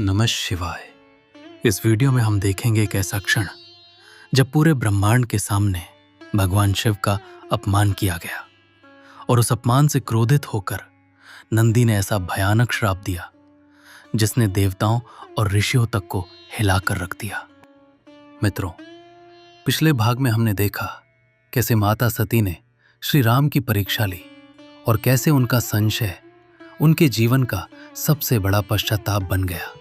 नमः शिवाय। इस वीडियो में हम देखेंगे एक ऐसा क्षण जब पूरे ब्रह्मांड के सामने भगवान शिव का अपमान किया गया और उस अपमान से क्रोधित होकर नंदी ने ऐसा भयानक श्राप दिया जिसने देवताओं और ऋषियों तक को हिलाकर रख दिया। मित्रों, पिछले भाग में हमने देखा कैसे माता सती ने श्री राम की परीक्षा ली और कैसे उनका संशय उनके जीवन का सबसे बड़ा पश्चाताप बन गया।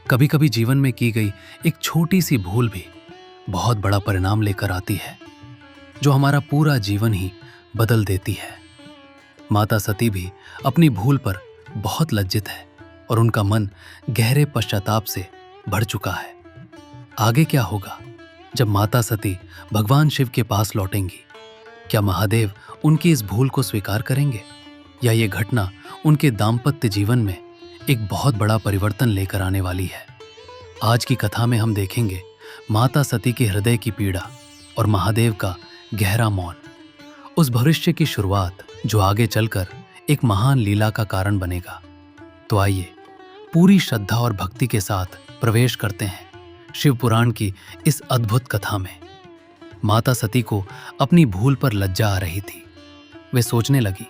कभी कभी जीवन में की गई एक छोटी सी भूल भी बहुत बड़ा परिणाम लेकर आती है, जो हमारा पूरा जीवन ही बदल देती है। माता सती भी अपनी भूल पर बहुत लज्जित है और उनका मन गहरे पश्चाताप से भर चुका है। आगे क्या होगा जब माता सती भगवान शिव के पास लौटेंगी? क्या महादेव उनकी इस भूल को स्वीकार करेंगे या ये घटना उनके दाम्पत्य जीवन में एक बहुत बड़ा परिवर्तन लेकर आने वाली है? आज की कथा में हम देखेंगे माता सती के हृदय की पीड़ा और महादेव का गहरा मौन, उस भविष्य की शुरुआत जो आगे चलकर एक महान लीला का कारण बनेगा। तो आइए पूरी श्रद्धा और भक्ति के साथ प्रवेश करते हैं शिव पुराण की इस अद्भुत कथा में। माता सती को अपनी भूल पर लज्जा आ रही थी। वे सोचने लगी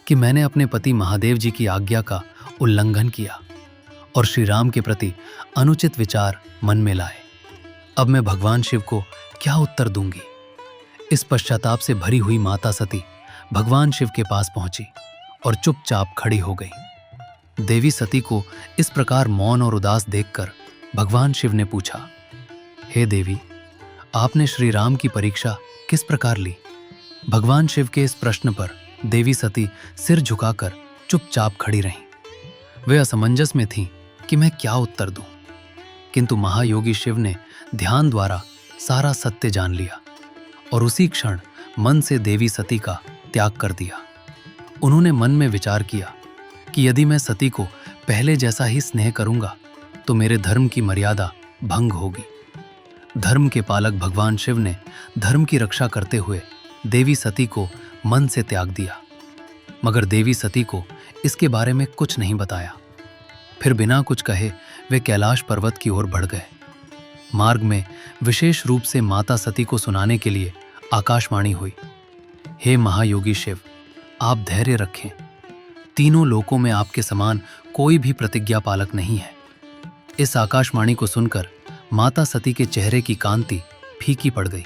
कि मैंने अपने पति महादेव जी की आज्ञा का उल्लंघन किया और श्री राम के प्रति अनुचित विचार मन में लाए। अब मैं भगवान शिव को क्या उत्तर दूंगी? इस पश्चाताप से भरी हुई माता सती भगवान शिव के पास पहुंची और चुपचाप खड़ी हो गई। देवी सती को इस प्रकार मौन और उदास देखकर भगवान शिव ने पूछा, हे देवी, आपने श्री राम की परीक्षा किस प्रकार ली? भगवान शिव के इस प्रश्न पर देवी सती सिर झुकाकर चुपचाप खड़ी रहीं। वे असमंजस में थीं कि मैं क्या उत्तर दूं, किंतु महायोगी शिव ने ध्यान द्वारा सारा सत्य जान लिया और उसी क्षण मन से देवी सती का त्याग कर दिया। उन्होंने मन में विचार किया कि यदि मैं सती को पहले जैसा ही स्नेह करूंगा तो मेरे धर्म की मर्यादा भंग होगी। धर्म के पालक भगवान शिव ने धर्म की रक्षा करते हुए देवी सती को मन से त्याग दिया, मगर देवी सती को इसके बारे में कुछ नहीं बताया। फिर बिना कुछ कहे वे कैलाश पर्वत की ओर बढ़ गए। मार्ग में विशेष रूप से माता सती को सुनाने के लिए आकाशवाणी हुई, हे महायोगी शिव, आप धैर्य रखें। तीनों लोकों में आपके समान कोई भी प्रतिज्ञा पालक नहीं है। इस आकाशवाणी को सुनकर माता सती के चेहरे की कांति फीकी पड़ गई।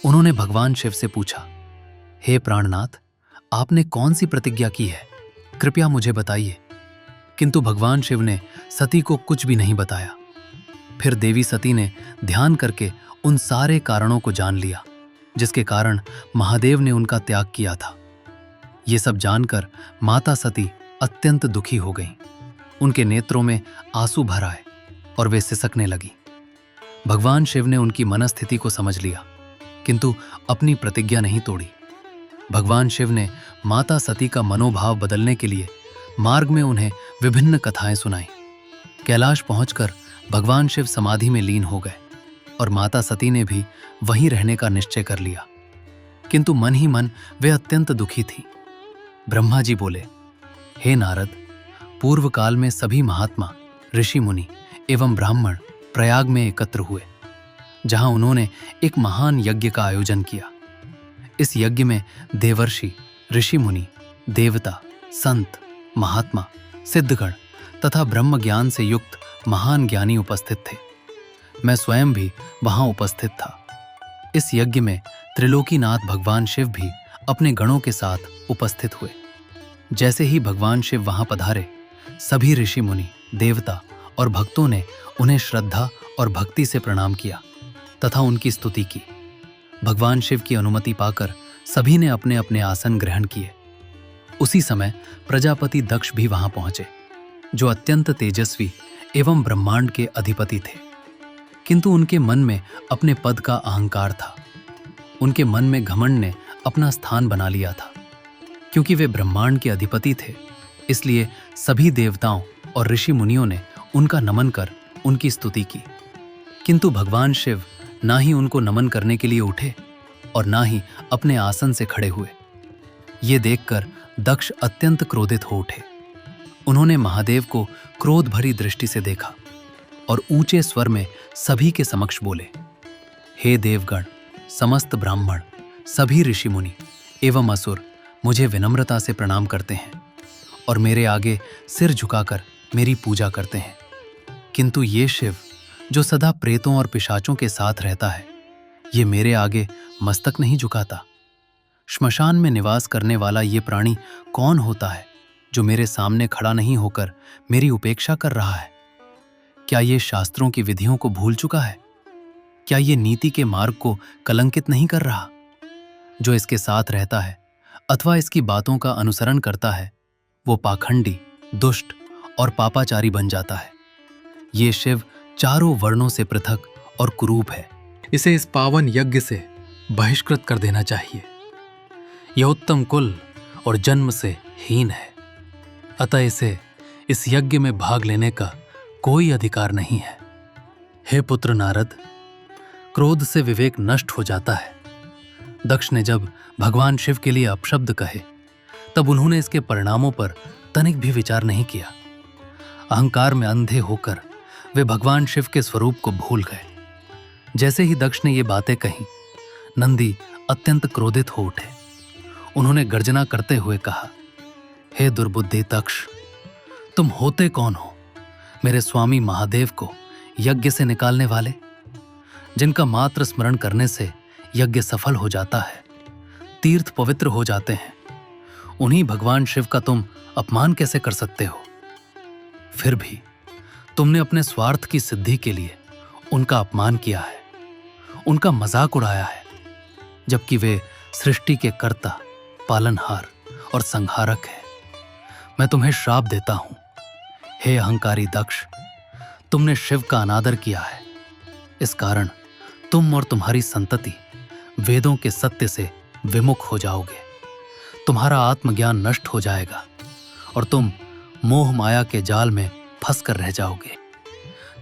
उन्होंने भगवान शिव से पूछा, हे प्राणनाथ, आपने कौन सी प्रतिज्ञा की है? कृपया मुझे बताइए। किंतु भगवान शिव ने सती को कुछ भी नहीं बताया। फिर देवी सती ने ध्यान करके उन सारे कारणों को जान लिया जिसके कारण महादेव ने उनका त्याग किया था। ये सब जानकर माता सती अत्यंत दुखी हो गईं। उनके नेत्रों में आंसू भर आए और वे सिसकने लगी। भगवान शिव ने उनकी मनस्थिति को समझ लिया, किंतु अपनी प्रतिज्ञा नहीं तोड़ी। भगवान शिव ने माता सती का मनोभाव बदलने के लिए मार्ग में उन्हें विभिन्न कथाएं सुनाई। कैलाश पहुंचकर भगवान शिव समाधि में लीन हो गए और माता सती ने भी वहीं रहने का निश्चय कर लिया, किंतु मन ही मन वे अत्यंत दुखी थी। ब्रह्मा जी बोले, हे नारद, पूर्व काल में सभी महात्मा, ऋषि मुनि एवं ब्राह्मण प्रयाग में एकत्र हुए, जहां उन्होंने एक महान यज्ञ का आयोजन किया। इस यज्ञ में देवर्षि, ऋषि मुनि, देवता, संत, महात्मा, सिद्धगण तथा ब्रह्म ज्ञान से युक्त महान ज्ञानी उपस्थित थे। मैं स्वयं भी वहां उपस्थित था। इस यज्ञ में त्रिलोकीनाथ भगवान शिव भी अपने गणों के साथ उपस्थित हुए। जैसे ही भगवान शिव वहां पधारे, सभी ऋषि मुनि, देवता और भक्तों ने उन्हें श्रद्धा और भक्ति से प्रणाम किया तथा उनकी स्तुति की। भगवान शिव की अनुमति पाकर सभी ने अपने अपने आसन ग्रहण किए। उसी समय प्रजापति दक्ष भी वहां पहुंचे, जो अत्यंत तेजस्वी एवं ब्रह्मांड के अधिपति थे, किंतु उनके मन में अपने पद का अहंकार था। उनके मन में घमंड ने अपना स्थान बना लिया था। क्योंकि वे ब्रह्मांड के अधिपति थे, इसलिए सभी देवताओं और ऋषि मुनियों ने उनका नमन कर उनकी स्तुति की, किंतु भगवान शिव ना ही उनको नमन करने के लिए उठे और ना ही अपने आसन से खड़े हुए। ये देखकर दक्ष अत्यंत क्रोधित हो उठे। उन्होंने महादेव को क्रोध भरी दृष्टि से देखा और ऊंचे स्वर में सभी के समक्ष बोले, हे देवगण, समस्त ब्राह्मण, सभी ऋषि मुनि एवं असुर मुझे विनम्रता से प्रणाम करते हैं और मेरे आगे सिर झुकाकर मेरी पूजा करते हैं। किंतु ये शिव जो सदा प्रेतों और पिशाचों के साथ रहता है, ये मेरे आगे मस्तक नहीं झुकाता। श्मशान में निवास करने वाला ये प्राणी कौन होता है जो मेरे सामने खड़ा नहीं होकर मेरी उपेक्षा कर रहा है? क्या ये शास्त्रों की विधियों को भूल चुका है? क्या ये नीति के मार्ग को कलंकित नहीं कर रहा? जो इसके साथ रहता है अथवा इसकी बातों का अनुसरण करता है, वो पाखंडी, दुष्ट और पापाचारी बन जाता है। ये शिव चारों वर्णों से पृथक और कुरूप है। इसे इस पावन यज्ञ से बहिष्कृत कर देना चाहिए। यह उत्तम कुल और जन्म से हीन है, अतः इसे इस यज्ञ में भाग लेने का कोई अधिकार नहीं है। हे पुत्र नारद, क्रोध से विवेक नष्ट हो जाता है। दक्ष ने जब भगवान शिव के लिए अपशब्द कहे, तब उन्होंने इसके परिणामों पर तनिक भी विचार नहीं किया। अहंकार में अंधे होकर वे भगवान शिव के स्वरूप को भूल गए। जैसे ही दक्ष ने ये बातें कहीं, नंदी अत्यंत क्रोधित हो उठे। उन्होंने गर्जना करते हुए कहा, हे दुर्बुद्धि दक्ष, तुम होते कौन हो? मेरे स्वामी महादेव को यज्ञ से निकालने वाले, जिनका मात्र स्मरण करने से यज्ञ सफल हो जाता है, तीर्थ पवित्र हो जाते हैं। उन्हीं भगवान शिव का तुम अपमान कैसे कर सकते हो? फिर भी तुमने अपने स्वार्थ की सिद्धि के लिए उनका अपमान किया है, उनका मजाक उड़ाया है, जबकि वे सृष्टि के कर्ता, पालनहार और संहारक है। मैं तुम्हें श्राप देता हूं, हे अहंकारी दक्ष, तुमने शिव का अनादर किया है। इस कारण तुम और तुम्हारी संतति वेदों के सत्य से विमुख हो जाओगे। तुम्हारा आत्मज्ञान नष्ट हो जाएगा और तुम मोह माया के जाल में फंस कर रह जाओगे।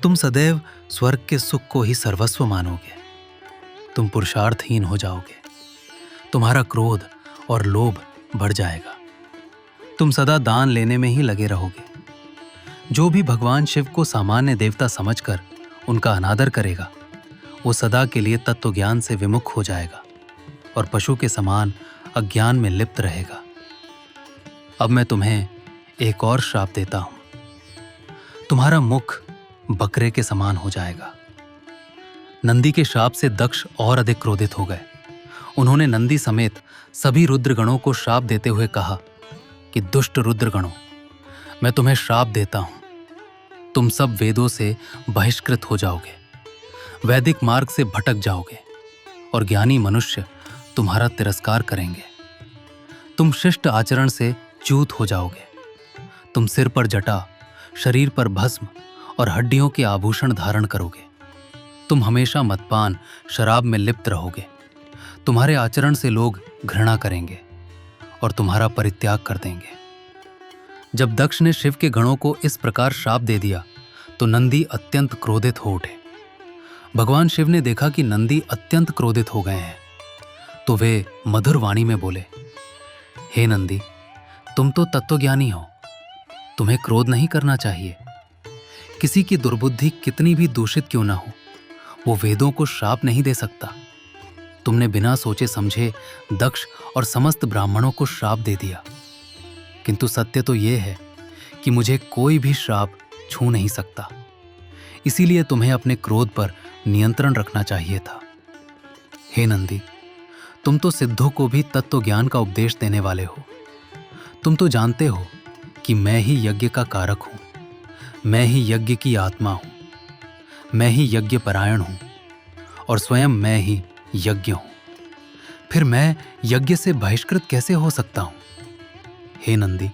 तुम सदैव स्वर्ग के सुख को ही सर्वस्व मानोगे। तुम पुरुषार्थहीन हो जाओगे। तुम्हारा क्रोध और लोभ बढ़ जाएगा। तुम सदा दान लेने में ही लगे रहोगे। जो भी भगवान शिव को सामान्य देवता समझकर उनका अनादर करेगा, वो सदा के लिए तत्व ज्ञान से विमुख हो जाएगा और पशु के समान अज्ञान में लिप्त रहेगा। अब मैं तुम्हें एक और श्राप देता हूं। तुम्हारा मुख बकरे के समान हो जाएगा। नंदी के श्राप से दक्ष और अधिक क्रोधित हो गए। उन्होंने नंदी समेत सभी रुद्रगणों को श्राप देते हुए कहा कि दुष्ट रुद्रगणों, मैं तुम्हें श्राप देता हूं। तुम सब वेदों से बहिष्कृत हो जाओगे, वैदिक मार्ग से भटक जाओगे और ज्ञानी मनुष्य तुम्हारा तिरस्कार करेंगे। तुम शिष्ट आचरण से च्यूत हो जाओगे। तुम सिर पर जटा, शरीर पर भस्म और हड्डियों के आभूषण धारण करोगे। तुम हमेशा मदपान, शराब में लिप्त रहोगे। तुम्हारे आचरण से लोग घृणा करेंगे और तुम्हारा परित्याग कर देंगे। जब दक्ष ने शिव के गणों को इस प्रकार श्राप दे दिया, तो नंदी अत्यंत क्रोधित हो उठे। भगवान शिव ने देखा कि नंदी अत्यंत क्रोधित हो गए हैं, तो वे मधुर वाणी में बोले, हे नंदी, तुम तो तत्वज्ञानी हो, तुम्हें क्रोध नहीं करना चाहिए। किसी की दुर्बुद्धि कितनी भी दूषित क्यों ना हो, वो वेदों को श्राप नहीं दे सकता। तुमने बिना सोचे समझे दक्ष और समस्त ब्राह्मणों को श्राप दे दिया। किंतु सत्य तो ये है कि मुझे कोई भी श्राप छू नहीं सकता। इसीलिए तुम्हें अपने क्रोध पर नियंत्रण रखना चाहिए था। हे नंदी, तुम तो सिद्धों को भी तत्व ज्ञान का उपदेश देने वाले हो। तुम तो जानते हो कि मैं ही यज्ञ का कारक हूं, मैं ही यज्ञ की आत्मा हूं, मैं ही यज्ञ परायण हूं और स्वयं मैं ही यज्ञ हूं। फिर मैं यज्ञ से बहिष्कृत कैसे हो सकता हूं? हे नंदी,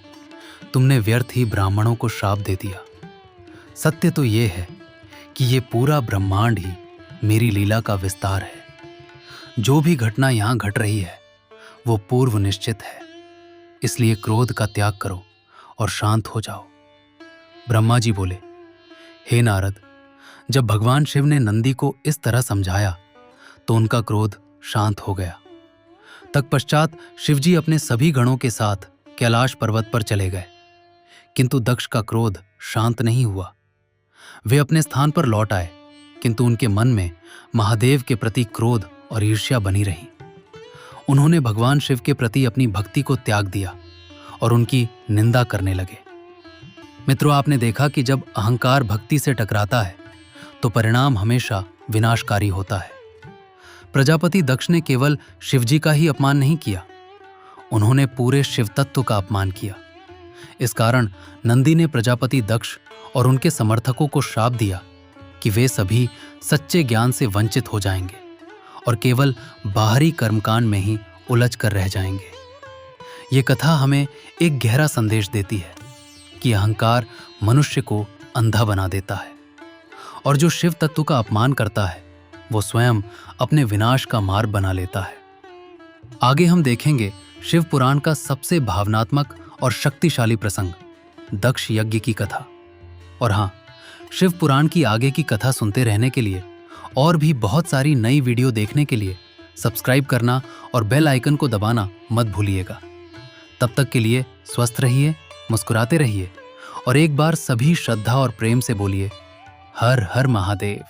तुमने व्यर्थ ही ब्राह्मणों को श्राप दे दिया। सत्य तो ये है कि ये पूरा ब्रह्मांड ही मेरी लीला का विस्तार है। जो भी घटना यहां घट रही है वो पूर्व निश्चित है। इसलिए क्रोध का त्याग करो और शांत हो जाओ। ब्रह्मा जी बोले, हे नारद, जब भगवान शिव ने नंदी को इस तरह समझाया तो उनका क्रोध शांत हो गया। तत्पश्चात शिवजी अपने सभी गणों के साथ कैलाश पर्वत पर चले गए, किंतु दक्ष का क्रोध शांत नहीं हुआ। वे अपने स्थान पर लौट आए, किंतु उनके मन में महादेव के प्रति क्रोध और ईर्ष्या बनी रही। उन्होंने भगवान शिव के प्रति अपनी भक्ति को त्याग दिया और उनकी निंदा करने लगे। मित्रों, आपने देखा कि जब अहंकार भक्ति से टकराता है तो परिणाम हमेशा विनाशकारी होता है। प्रजापति दक्ष ने केवल शिवजी का ही अपमान नहीं किया, उन्होंने पूरे शिव तत्व का अपमान किया। इस कारण नंदी ने प्रजापति दक्ष और उनके समर्थकों को श्राप दिया कि वे सभी सच्चे ज्ञान से वंचित हो जाएंगे और केवल बाहरी कर्मकांड में ही उलझ कर रह जाएंगे। ये कथा हमें एक गहरा संदेश देती है कि अहंकार मनुष्य को अंधा बना देता है और जो शिव तत्व का अपमान करता है वो स्वयं अपने विनाश का मार्ग बना लेता है। आगे हम देखेंगे शिव पुराण का सबसे भावनात्मक और शक्तिशाली प्रसंग, दक्ष यज्ञ की कथा। और हाँ, शिव पुराण की आगे की कथा सुनते रहने के लिए और भी बहुत सारी नई वीडियो देखने के लिए सब्सक्राइब करना और बेल आइकन को दबाना मत भूलिएगा। तब तक के लिए स्वस्थ रहिए, मुस्कुराते रहिए और एक बार सभी श्रद्धा और प्रेम से बोलिए हर हर महादेव।